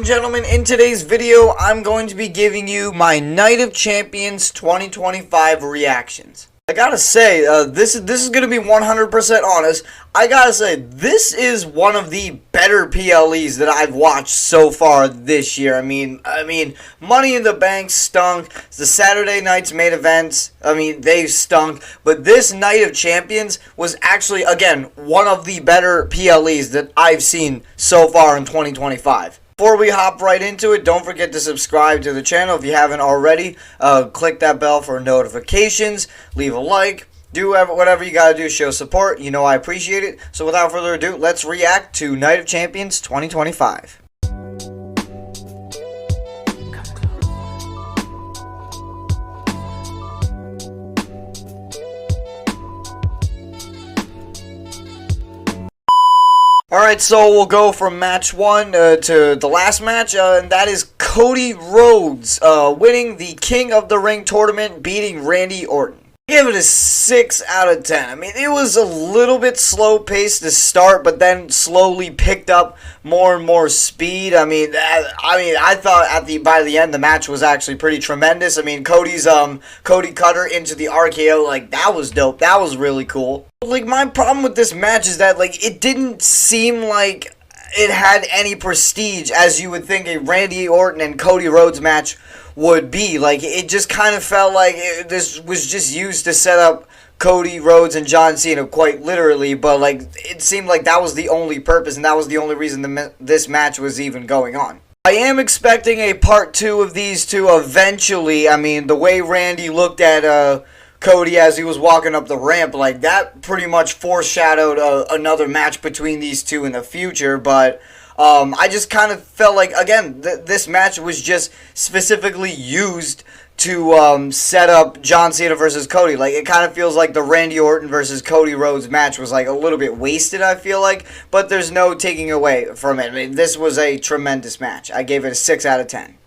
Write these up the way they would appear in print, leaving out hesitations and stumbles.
and gentlemen, in today's video, I'm going to be giving you my Night of Champions 2025 reactions. I gotta say, this is gonna be 100% honest. I gotta say, this is one of the better PLEs that I've watched so far this year. I mean, Money in the Bank stunk. The Saturday night's main events, they stunk. But this Night of Champions was actually, again, one of the better PLEs that I've seen so far in 2025. Before we hop right into it, don't forget to subscribe to the channel if you haven't already. Click that bell for notifications. Leave a like. Do whatever you gotta do. Show support. You know I appreciate it. So without further ado, let's react to Night of Champions 2025. Alright, so we'll go from match 1 to the last match, and that is Cody Rhodes winning the King of the Ring tournament, beating Randy Orton. I give it a 6 out of 10. I mean, it was a little bit slow paced to start, but then slowly picked up more and more speed. I thought by the end the match was actually pretty tremendous. I mean, Cody Cutter into the RKO, like, that was dope. That was really cool. Like, my problem with this match is that, like, it didn't seem like it had any prestige as you would think a Randy Orton and Cody Rhodes match would be. Like, it just kind of felt like this was just used to set up Cody Rhodes and John Cena, quite literally, but, like, it seemed like that was the only purpose, and that was the only reason this match was even going on. I am expecting a part 2 of these two eventually. I mean, the way Randy looked at Cody as he was walking up the ramp, like, that pretty much foreshadowed another match between these two in the future, but I just kind of felt like, again, this match was just specifically used to set up John Cena versus Cody. Like, it kind of feels like the Randy Orton versus Cody Rhodes match was, like, a little bit wasted, I feel like, but there's no taking away from it. I mean, this was a tremendous match. I gave it a 6 out of 10.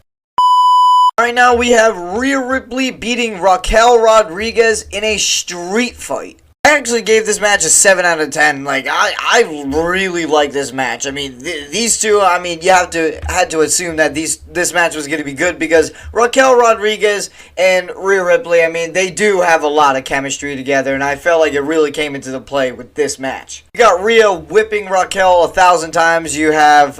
Right now we have Rhea Ripley beating Raquel Rodriguez in a street fight. I actually gave this match a 7 out of 10. Like, I really like this match. I mean, these two, I mean, you had to assume that this match was going to be good because Raquel Rodriguez and Rhea Ripley, I mean, they do have a lot of chemistry together, and I felt like it really came into the play with this match. You got Rhea whipping Raquel 1,000 times. You have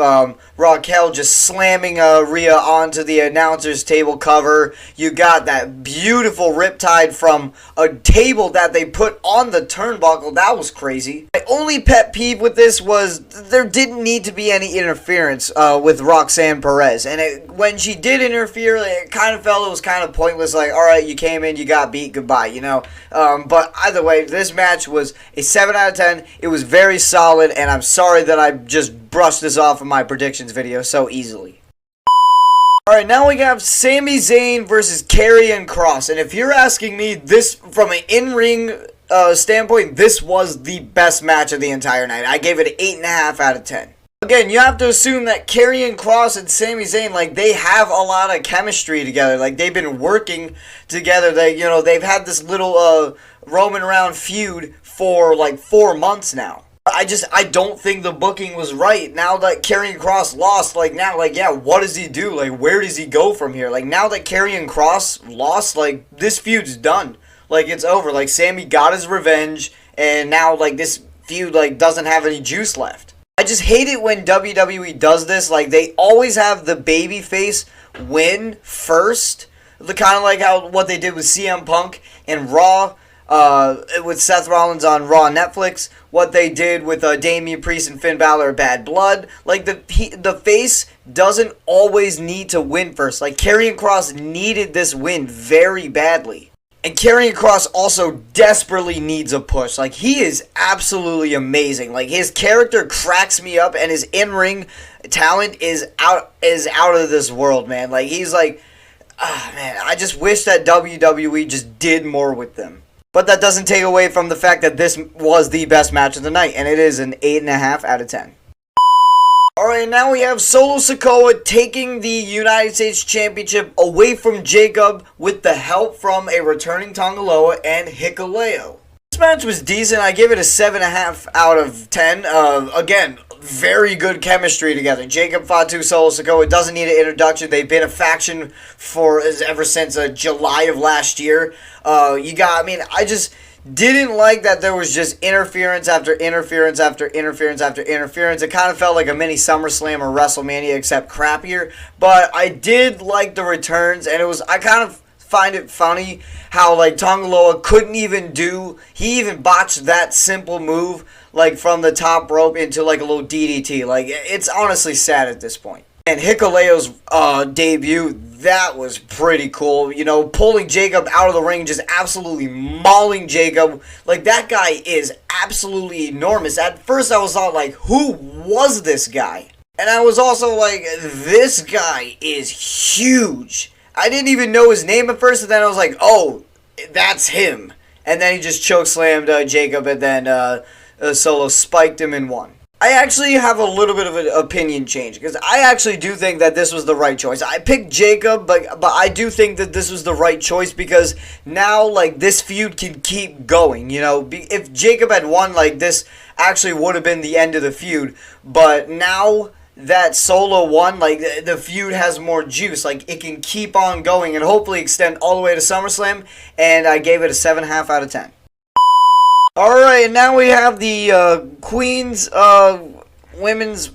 Raquel just slamming Rhea onto the announcer's table cover. You got that beautiful riptide from a table that they put on the turnbuckle. That was crazy. My only pet peeve with this was there didn't need to be any interference with Roxanne Perez, and when she did interfere, it kind of felt it was kind of pointless. Like, alright, you came in, you got beat, goodbye, you know. But either way, this match was a 7 out of 10. It was very solid, and I'm sorry that I just brushed this off of my predictions video so easily. Alright, now we have Sami Zayn versus Karrion Kross, and if you're asking me, this from an in-ring standpoint, this was the best match of the entire night. I gave it an 8.5 out of 10. Again, you have to assume that Karrion Kross and Sami Zayn, like, they have a lot of chemistry together. Like, they've been working together. They've had this little roaming around feud for like 4 months now. I don't think the booking was right. Now that Karrion Kross lost, like, now, like, yeah, what does he do? Like, where does he go from here? Like, now that Karrion Kross lost, like, this feud's done. Like, it's over. Like, Sami got his revenge, and now, like, this feud, like, doesn't have any juice left. I just hate it when WWE does this. Like, they always have the babyface win first. Kind of like what they did with CM Punk and Raw, with Seth Rollins on Raw Netflix. What they did with Damian Priest and Finn Balor, Bad Blood. Like, the face doesn't always need to win first. Like, Karrion Kross needed this win very badly. And Karrion Kross also desperately needs a push. Like, he is absolutely amazing. Like, his character cracks me up, and his in-ring talent is out of this world, man. Like, he's like, man, I just wish that WWE just did more with them. But that doesn't take away from the fact that this was the best match of the night, and it is an 8.5 out of 10. Alright, now we have Solo Sikoa taking the United States Championship away from Jacob with the help from a returning Tongaloa and Hikuleo. This This match was decent. I give it a 7.5 out of 10. Again, very good chemistry together. Jacob Fatu, Solo Sikoa doesn't need an introduction. They've been a faction for ever since July of last year. I just didn't like that there was just interference after interference after interference after interference. It kind of felt like a mini SummerSlam or WrestleMania, except crappier. But I did like the returns, and I kind of find it funny how like Tanga Loa couldn't even he even botched that simple move like from the top rope into like a little DDT. Like, it's honestly sad at this point. And Hikuleo's debut, that was pretty cool. You know, pulling Jacob out of the ring, just absolutely mauling Jacob. Like, that guy is absolutely enormous. At first I was all like, who was this guy? And I was also like, this guy is huge. I didn't even know his name at first, and then I was like, oh, that's him. And then he just chokeslammed Jacob, and then Solo spiked him and won. I actually have a little bit of an opinion change, because I actually do think that this was the right choice. I picked Jacob, but I do think that this was the right choice, because now, like, this feud can keep going, you know? If Jacob had won, like, this actually would have been the end of the feud, but now that Solo won, like, the feud has more juice. Like, it can keep on going and hopefully extend all the way to SummerSlam, and I gave it a 7.5 out of 10. Alright, and now we have the Women's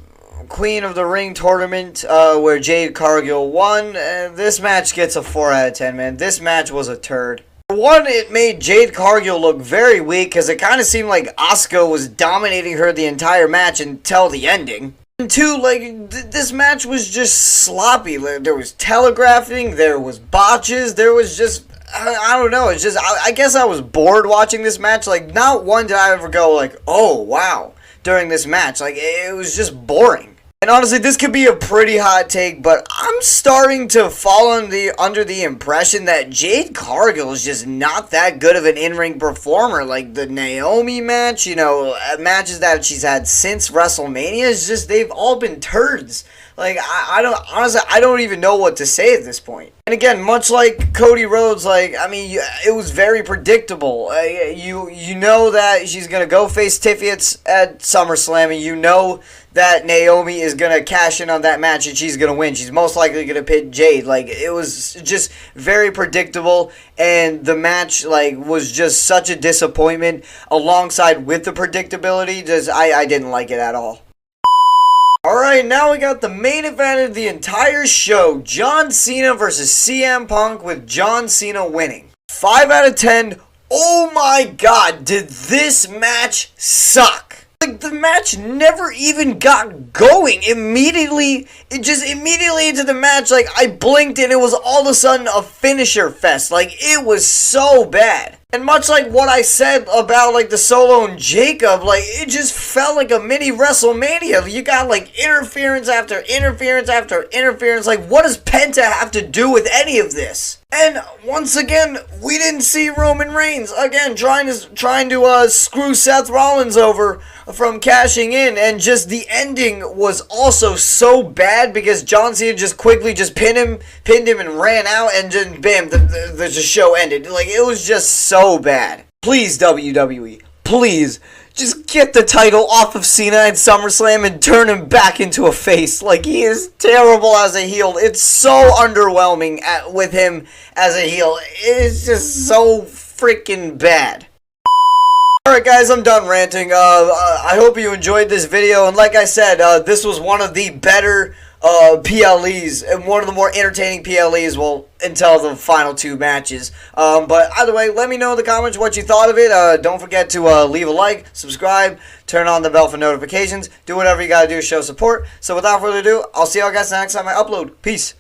Queen of the Ring tournament, where Jade Cargill won. This match gets a 4 out of 10, man. This match was a turd. For one, it made Jade Cargill look very weak, because it kind of seemed like Asuka was dominating her the entire match until the ending. And two, like, this match was just sloppy. There was telegraphing, there was botches, there was just, I don't know, it's just, I guess I was bored watching this match. Like, not one did I ever go, like, oh, wow, during this match. Like, it was just boring. And honestly, this could be a pretty hot take, but I'm starting to fall under the impression that Jade Cargill is just not that good of an in-ring performer. Like, the Naomi match, you know, matches that she's had since WrestleMania, is just, they've all been turds. Like, I don't even know what to say at this point. And again, much like Cody Rhodes, like, I mean, it was very predictable. You know that she's going to go face Tiffy at SummerSlam, and you know that Naomi is going to cash in on that match and she's going to win. She's most likely going to pin Jade. Like, it was just very predictable, and the match, like, was just such a disappointment alongside with the predictability. I didn't like it at all. Alright, now we got the main event of the entire show. John Cena versus CM Punk, with John Cena winning. 5 out of 10. Oh my god, did this match suck? Like, the match never even got going. Immediately into the match, like, I blinked and it was all of a sudden a finisher fest. Like, it was so bad. And much like what I said about, like, the Solo and Jacob, like, it just felt like a mini WrestleMania. You got, like, interference after interference after interference. Like, what does Penta have to do with any of this? And once again, we didn't see Roman Reigns again trying to screw Seth Rollins over from cashing in, and just the ending was also so bad because John Cena just quickly just pinned him and ran out, and just bam, the show ended. Like, it was just so bad. Please, WWE, please, just get the title off of Cena at SummerSlam and turn him back into a face. Like, he is terrible as a heel. It's so underwhelming with him as a heel. It's just so freaking bad. Alright guys, I'm done ranting. I hope you enjoyed this video, and like I said, this was one of the better PLEs, and one of the more entertaining PLEs, well, until the final two matches. But either way, let me know in the comments what you thought of it. Don't forget to leave a like, subscribe, turn on the bell for notifications, do whatever you gotta do to show support. So without further ado, I'll see y'all guys next time I upload. Peace.